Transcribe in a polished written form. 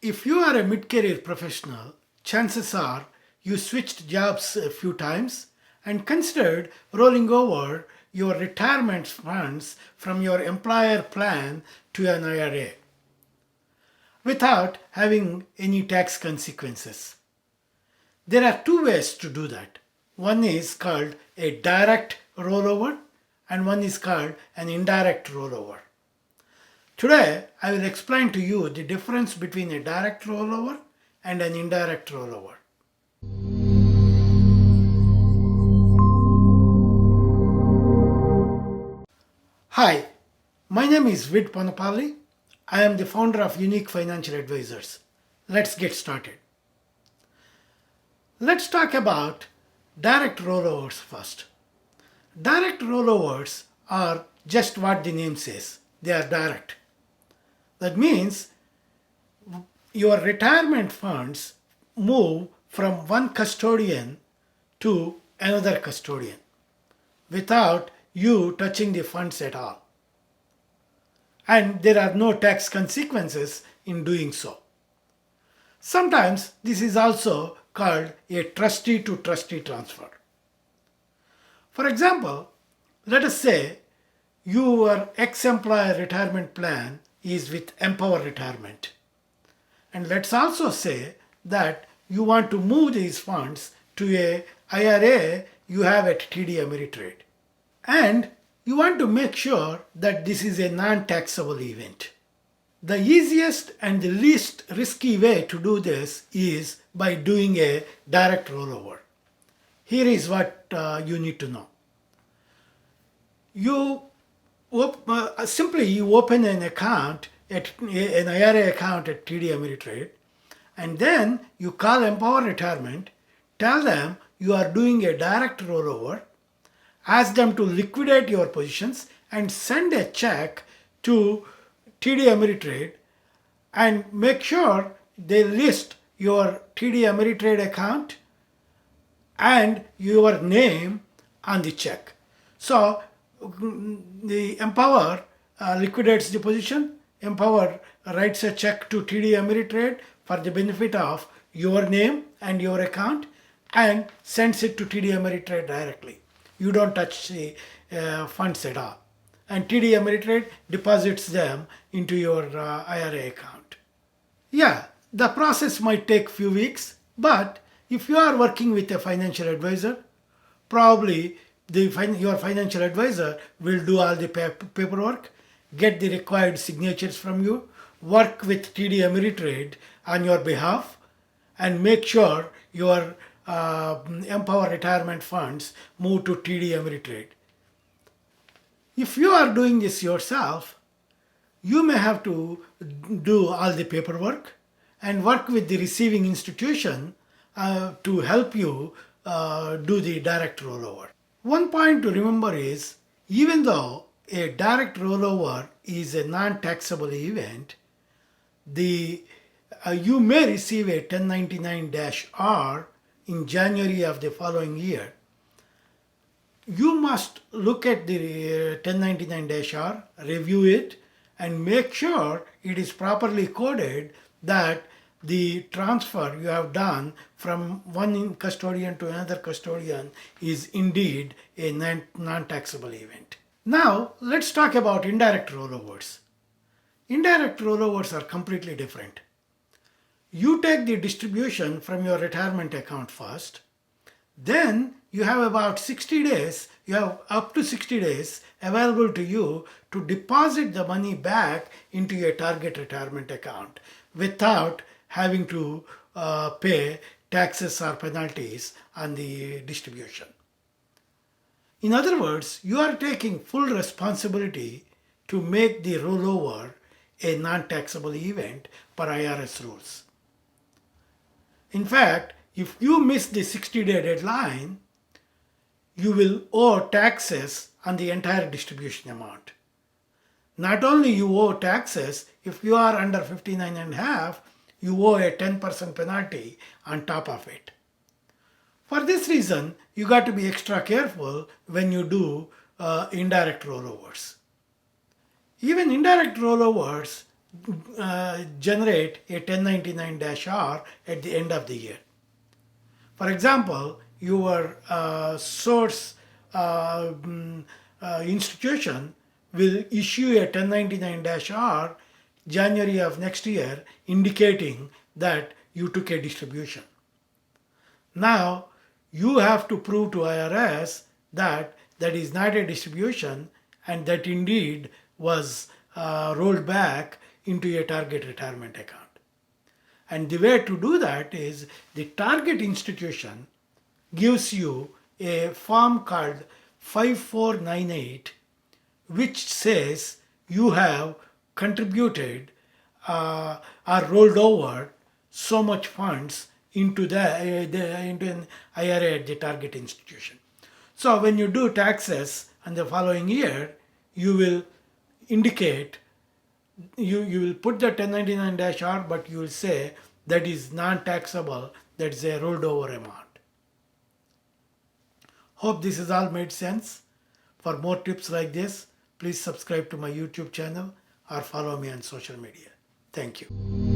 If you are a mid-career professional, chances are you switched jobs a few times and considered rolling over your retirement funds from your employer plan to an IRA without having any tax consequences. There are two ways to do that. One is called a direct rollover and one is called an indirect rollover. Today, I will explain to you the difference between a direct rollover and an indirect rollover. Hi, my name is Vid Panapalli. I am the founder of Unique Financial Advisors. Let's get started. Let's talk about direct rollovers first. Direct rollovers are just what the name says. They are direct. That means your retirement funds move from one custodian to another custodian without you touching the funds at all. And there are no tax consequences in doing so. Sometimes this is also called a trustee to trustee transfer. For example, let us say your ex-employer retirement plan is with Empower Retirement. And let's also say that you want to move these funds to a IRA you have at TD Ameritrade. And you want to make sure that this is a non-taxable event. The easiest and the least risky way to do this is by doing a direct rollover. Here is what you need to know. You open an account an IRA account at TD Ameritrade, and then you call Empower Retirement, tell them you are doing a direct rollover, ask them to liquidate your positions and send a check to TD Ameritrade and make sure they list your TD Ameritrade account and your name on the check. So the Empower liquidates the position. Empower writes a check to TD Ameritrade for the benefit of your name and your account and sends it to TD Ameritrade directly. You don't touch the funds at all. And TD Ameritrade deposits them into your IRA account. Yeah, the process might take few weeks, but if you are working with a financial advisor, probably your financial advisor will do all the paperwork, get the required signatures from you, work with TD Ameritrade on your behalf, and make sure your Empower retirement funds move to TD Ameritrade. If you are doing this yourself, you may have to do all the paperwork and work with the receiving institution to help you do the direct rollover. One point to remember is, even though a direct rollover is a non-taxable event, you may receive a 1099-R in January of the following year. You must look at the 1099-R, review it, and make sure it is properly coded that the transfer you have done from one custodian to another custodian is indeed a non-taxable event. Now, let's talk about indirect rollovers. Indirect rollovers are completely different. You take the distribution from your retirement account first, then you have about 60 days, you have up to 60 days available to you to deposit the money back into your target retirement account without having to pay taxes or penalties on the distribution. In other words, you are taking full responsibility to make the rollover a non-taxable event per IRS rules. In fact, if you miss the 60-day deadline, you will owe taxes on the entire distribution amount. Not only you owe taxes, if you are under 59.5, you owe a 10% penalty on top of it. For this reason, you got to be extra careful when you do indirect rollovers. Even indirect rollovers, generate a 1099-R at the end of the year. For example, your source institution will issue a 1099-R January of next year, indicating that you took a distribution. Now, you have to prove to IRS that that is not a distribution and that indeed was rolled back into a target retirement account. And the way to do that is the target institution gives you a form called 5498, which says you have contributed or rolled over so much funds into into an IRA at the target institution. So when you do taxes in the following year, you will indicate, you will put the 1099-R, but you will say that is non-taxable, that is a rolled over amount. Hope this has all made sense. For more tips like this, please subscribe to my YouTube channel or follow me on social media. Thank you.